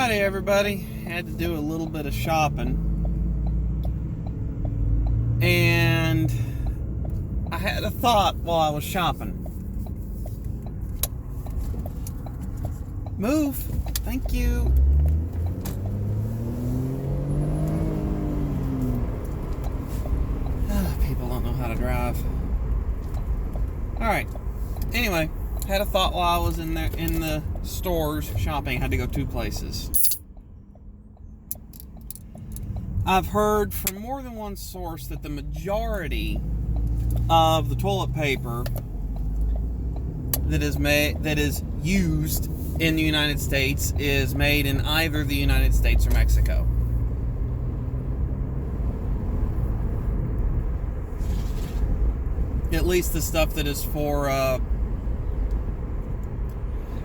Alrighty, everybody. Had to do a little bit of shopping. And I had a thought while I was shopping. Move. Thank you. People don't know how to drive. Alright. Anyway, had a thought while I was in the stores shopping. I had to go two places. I've heard from more than one source that the majority of the toilet paper that is used in the United States is made in either the United States or Mexico. At least the stuff that is for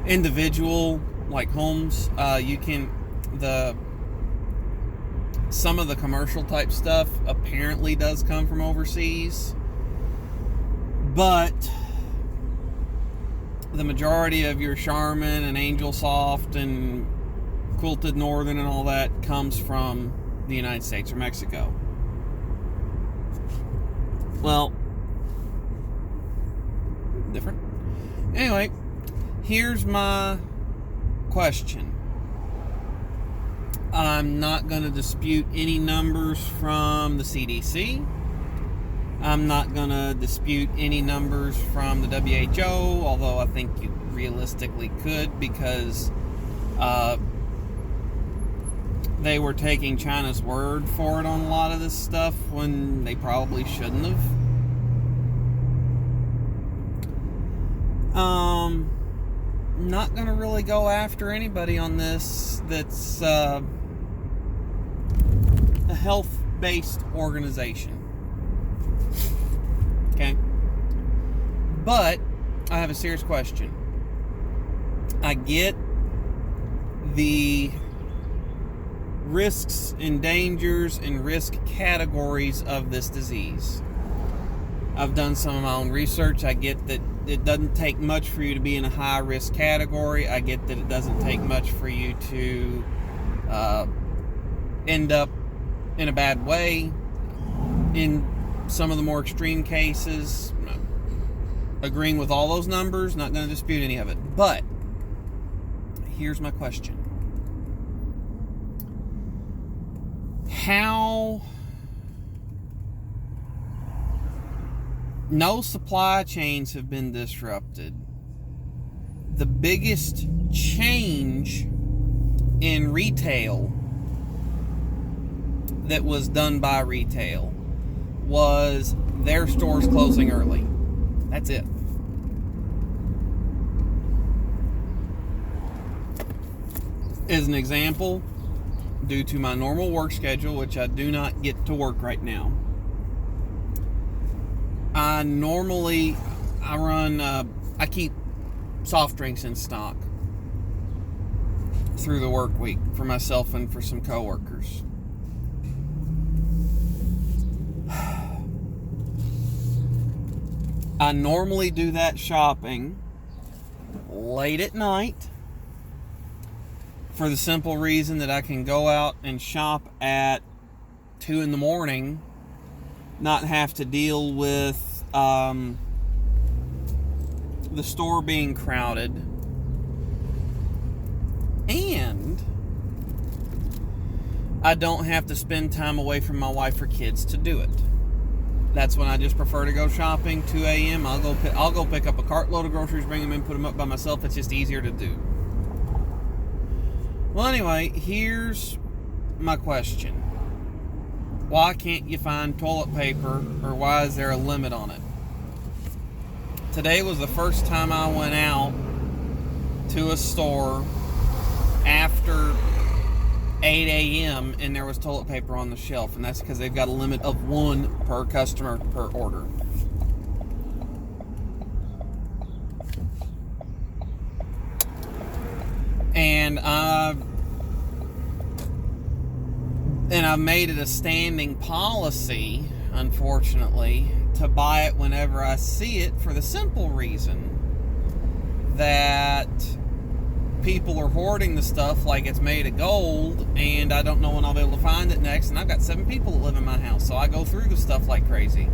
individual, like homes. Some of the commercial type stuff apparently does come from overseas, but the majority of your Charmin and Angel Soft and Quilted Northern and all that comes from the United States or Mexico. Well, different. Anyway, here's my question. I'm not going to dispute any numbers from the CDC. I'm not going to dispute any numbers from the WHO, although I think you realistically could, because they were taking China's word for it on a lot of this stuff when they probably shouldn't have. Not going to really go after anybody on this that's a health-based organization. Okay? But I have a serious question. I get the risks and dangers and risk categories of this disease. I've done some of my own research. I get that it doesn't take much for you to be in a high-risk category. I get that it doesn't take much for you to end up in a bad way in some of the more extreme cases. Agreeing with all those numbers, not going to dispute any of it. But here's my question. How... No supply chains have been disrupted. The biggest change in retail that was done by retail was their stores closing early. That's it. As an example, due to my normal work schedule, which I do not get to work right now, I keep soft drinks in stock through the work week for myself and for some coworkers. I normally do that shopping late at night for the simple reason that I can go out and shop at 2 in the morning, not have to deal with the store being crowded, and I don't have to spend time away from my wife or kids to do it. That's when I just prefer to go shopping. 2 a.m. I'll go pick up a cartload of groceries, bring them in, put them up by myself. It's just easier to do. Well, anyway, here's my question. Why can't you find toilet paper, or why is there a limit on it? Today was the first time I went out to a store after 8 a.m. and there was toilet paper on the shelf, and that's because they've got a limit of 1 per customer per order. And I've made it a standing policy, unfortunately, to buy it whenever I see it, for the simple reason that people are hoarding the stuff like it's made of gold, and I don't know when I'll be able to find it next. And I've got 7 people that live in my house, so I go through the stuff like crazy.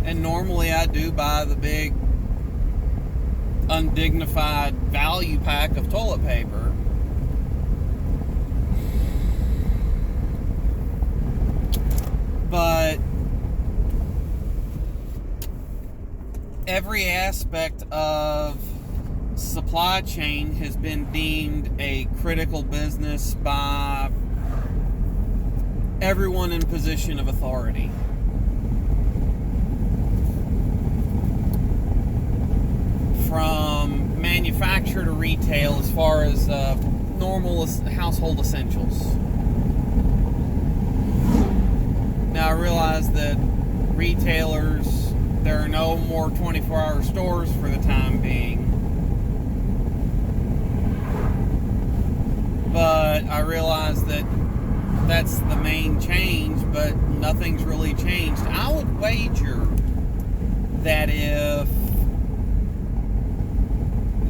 And normally I do buy the big undignified value pack of toilet paper. But every aspect of supply chain has been deemed a critical business by everyone in position of authority. From manufacturer to retail, as far as normal household essentials. Now I realize that retailers, there are no more 24-hour stores for the time being. But I realize that that's the main change, but nothing's really changed. I would wager that if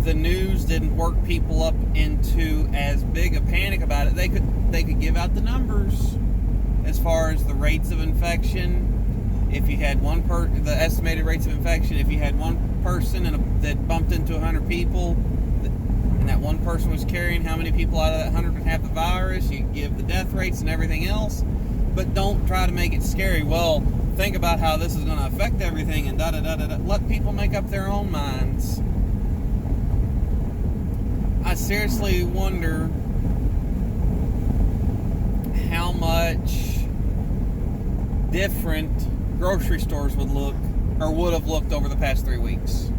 the news didn't work people up into as big a panic about it, they could give out the numbers as far as the rates of infection. If you had the estimated rates of infection, if you had one person that bumped into 100 people, and that one person was carrying how many people out of that 100 would have the virus, you give the death rates and everything else, but don't try to make it scary. Well, think about how this is going to affect everything, and da-da-da-da-da. Let people make up their own minds. I seriously wonder how much different grocery stores would look, or would have looked, over the past 3 weeks.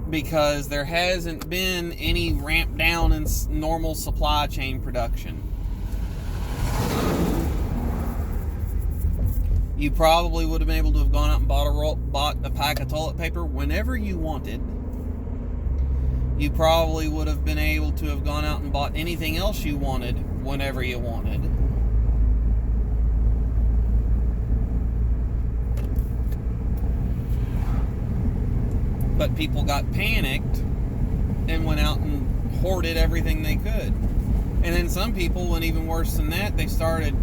Because there hasn't been any ramp down in normal supply chain production. You probably would have been able to have gone out and bought a pack of toilet paper whenever you wanted. You probably would have been able to have gone out and bought anything else you wanted whenever you wanted. But people got panicked and went out and hoarded everything they could. And then some people went even worse than that. They started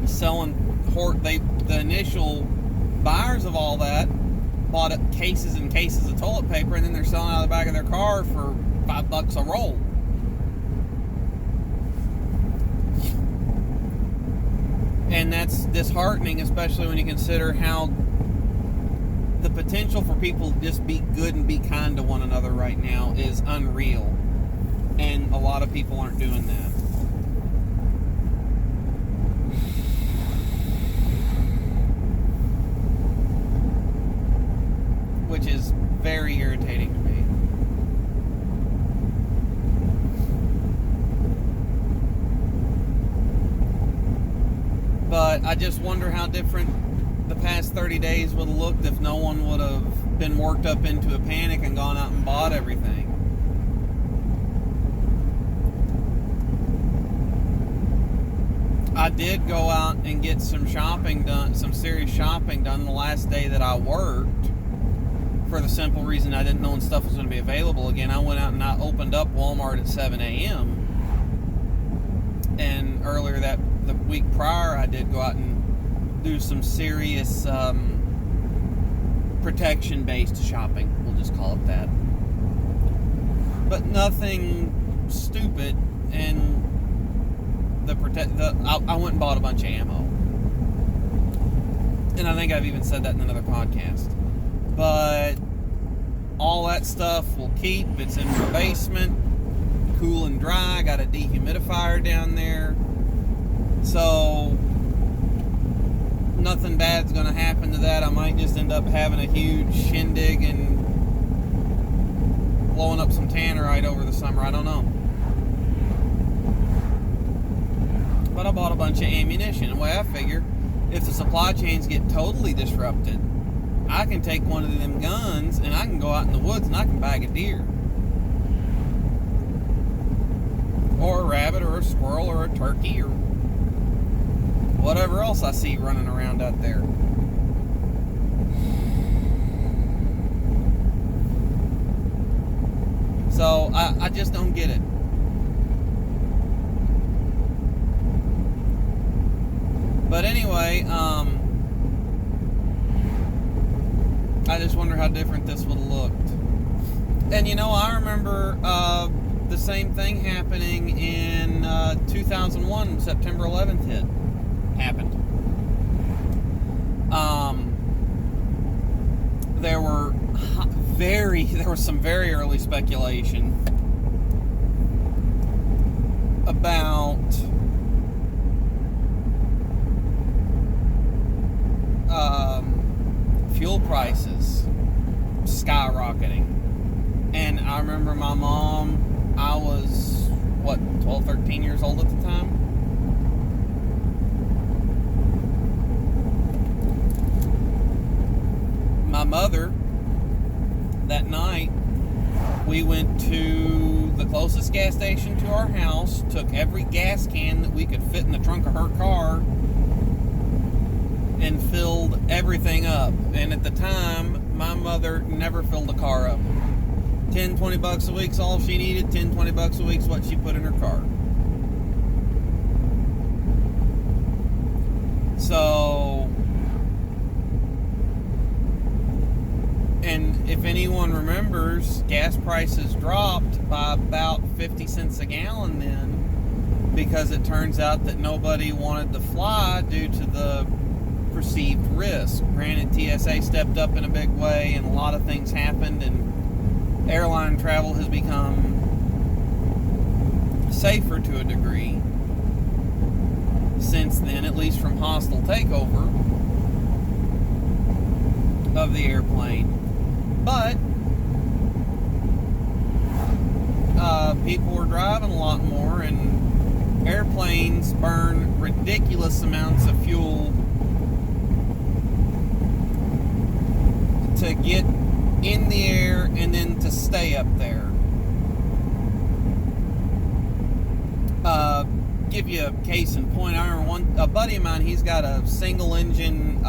selling the initial buyers of all that bought up cases and cases of toilet paper, and then they're selling out of the back of their car for $5 a roll. And that's disheartening, especially when you consider how the potential for people to just be good and be kind to one another right now is unreal. And a lot of people aren't doing that. Which is very irritating to me. But I just wonder how different the past 30 days would have looked if no one would have been worked up into a panic and gone out and bought everything. I did go out and get some shopping done, some serious shopping done the last day that I worked, for the simple reason I didn't know when stuff was going to be available again. I went out and I opened up Walmart at 7 a.m. And earlier the week prior, I did go out and do some serious protection-based shopping. We'll just call it that. But nothing stupid. And I went and bought a bunch of ammo. And I think I've even said that in another podcast. But all that stuff will keep. It's in the basement, cool and dry. Got a dehumidifier down there. So nothing bad's going to happen to that. I might just end up having a huge shindig and blowing up some tannerite over the summer. I don't know. But I bought a bunch of ammunition. The way I figure, if the supply chains get totally disrupted, I can take one of them guns and I can go out in the woods and I can bag a deer. Or a rabbit or a squirrel or a turkey or whatever else I see running around out there. So I just don't get it. But anyway, I just wonder how different this would have looked. And I remember the same thing happening in 2001. September 11th happened. There was some very early speculation about fuel prices skyrocketing. And I remember my mom, I was 12, 13 years old at the time. My mother, that night, we went to the closest gas station to our house, took every gas can that we could fit in the trunk of her car, and filled everything up. And at the time, my mother never filled a car up. $10-20 a week's all she needed. $10-20 a week's what she put in her car. So, and if anyone remembers, gas prices dropped by about 50 cents a gallon then, because it turns out that nobody wanted to fly due to the perceived risk. Granted, TSA stepped up in a big way and a lot of things happened, and airline travel has become safer to a degree since then, at least from hostile takeover of the airplane. But people were driving a lot more, and airplanes burn ridiculous amounts of fuel to get in the air and then to stay up there. Give you a case in point. I remember a buddy of mine, he's got a single engine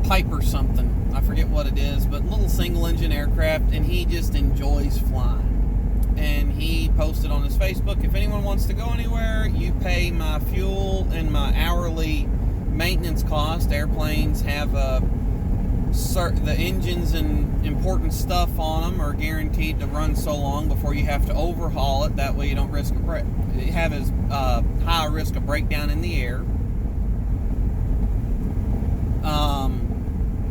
Piper something. I forget what it is, but little single engine aircraft, and he just enjoys flying. And he posted on his Facebook, if anyone wants to go anywhere, you pay my fuel and my hourly maintenance cost. Airplanes have the engines and important stuff on them are guaranteed to run so long before you have to overhaul it. That way you don't have as high a risk of breakdown in the air.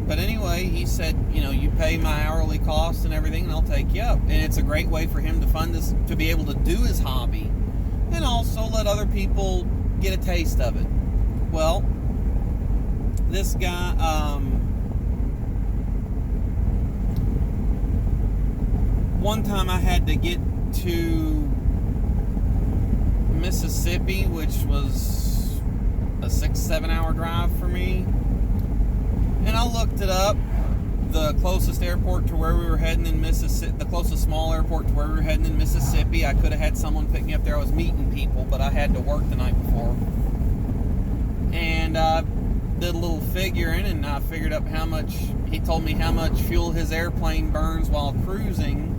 But anyway, he said, you pay my hourly cost and everything, and I'll take you up. And it's a great way for him to fund this, to be able to do his hobby, and also let other people get a taste of it. Well, this guy, one time I had to get to Mississippi, which was a 6-7 hour drive for me. And I looked it up. The closest airport to where we were heading in Mississippi, the closest small airport to where we were heading in Mississippi, I could have had someone pick me up there. I was meeting people, but I had to work the night before. And I did a little figuring, and I figured up how much, he told me how much fuel his airplane burns while cruising.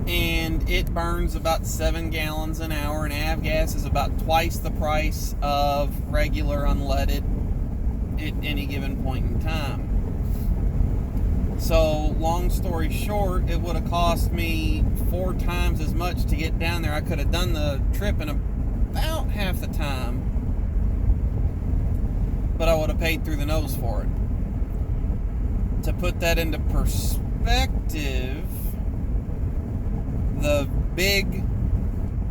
And it burns about 7 gallons an hour, and avgas is about twice the price of regular unleaded at any given point in time. So, long story short, it would have cost me 4 times as much to get down there. I could have done the trip in about half the time, but I would have paid through the nose for it. To put that into perspective, the big,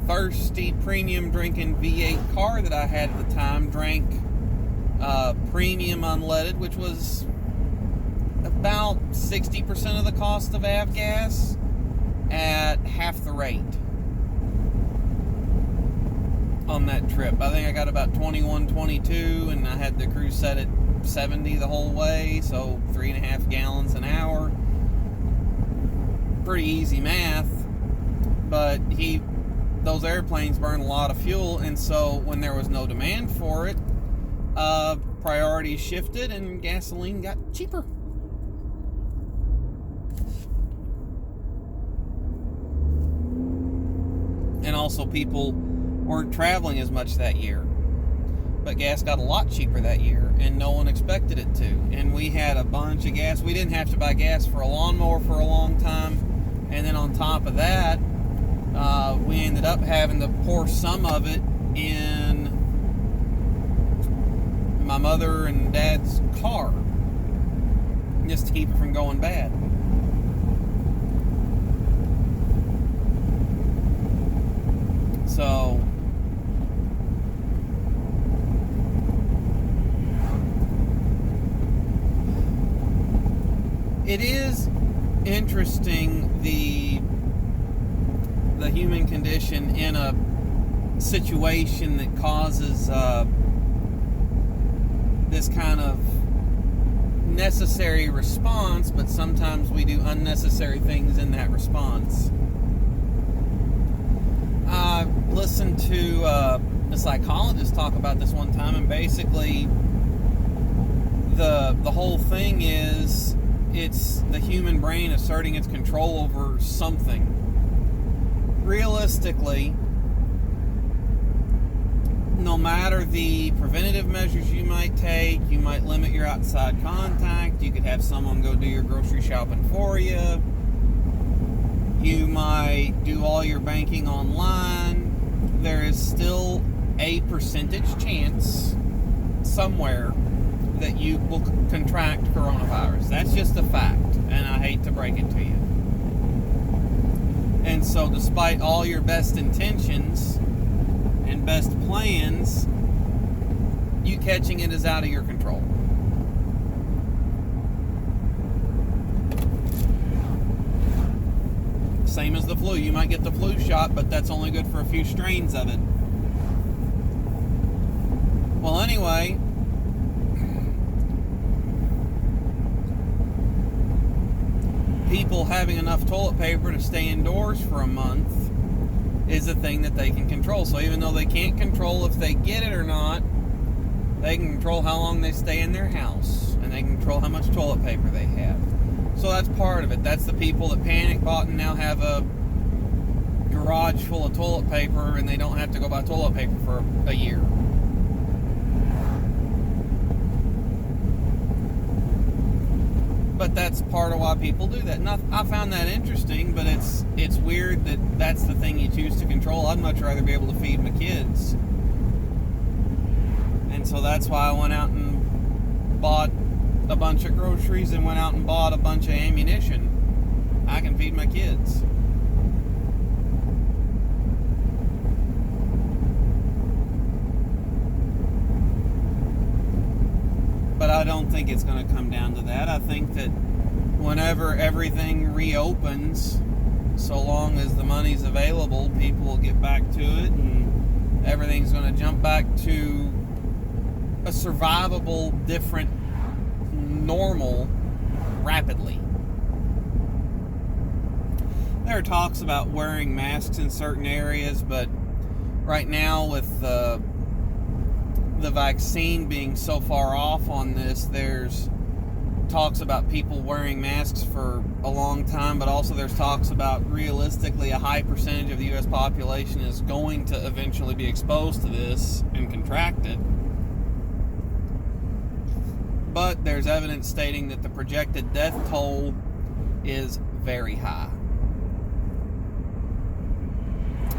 thirsty, premium drinking V8 car that I had at the time drank premium unleaded, which was about 60% of the cost of avgas at half the rate on that trip. I think I got about 21, 22, and I had the cruise set at 70 the whole way, so 3.5 gallons an hour. Pretty easy math. but those airplanes burn a lot of fuel, and so when there was no demand for it, priorities shifted and gasoline got cheaper. And also people weren't traveling as much that year. But gas got a lot cheaper that year, and no one expected it to. And we had a bunch of gas. We didn't have to buy gas for a lawnmower for a long time. And then on top of that, we ended up having to pour some of it in my mother and dad's car just to keep it from going bad. So it is interesting, the human condition in a situation that causes this kind of necessary response, but sometimes we do unnecessary things in that response. I listened to a psychologist talk about this one time, and basically the whole thing is it's the human brain asserting its control over something. Realistically, no matter the preventative measures you might take, you might limit your outside contact, you could have someone go do your grocery shopping for you, you might do all your banking online, there is still a percentage chance somewhere that you will contract coronavirus. That's just a fact, and I hate to break it to you. And so despite all your best intentions and best plans, you catching it is out of your control. Same as the flu. You might get the flu shot, but that's only good for a few strains of it. Well, anyway, people having enough toilet paper to stay indoors for a month is a thing that they can control. So even though they can't control if they get it or not, they can control how long they stay in their house, and they can control how much toilet paper they have. So that's part of it. That's the people that panic bought and now have a garage full of toilet paper, and they don't have to go buy toilet paper for a year. But that's part of why people do that. And I found that interesting, but it's weird that that's the thing you choose to control. I'd much rather be able to feed my kids. And so that's why I went out and bought a bunch of groceries and went out and bought a bunch of ammunition. I can feed my kids. But I don't think it's going to come down to that. I think that whenever everything reopens, so long as the money's available, people will get back to it, and everything's going to jump back to a survivable, different, normal rapidly. There are talks about wearing masks in certain areas, but right now with the vaccine being so far off on this, there's talks about people wearing masks for a long time, but also there's talks about realistically a high percentage of the U.S. population is going to eventually be exposed to this and contract it. But there's evidence stating that the projected death toll is very high.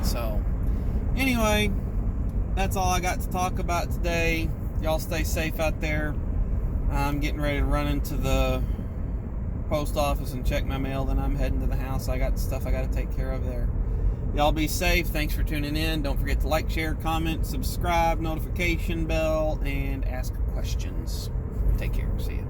So, anyway, that's all I got to talk about today. Y'all stay safe out there. I'm getting ready to run into the post office and check my mail. Then I'm heading to the house. I got stuff I got to take care of there. Y'all be safe. Thanks for tuning in. Don't forget to like, share, comment, subscribe, notification bell, and ask questions. Take care. See ya.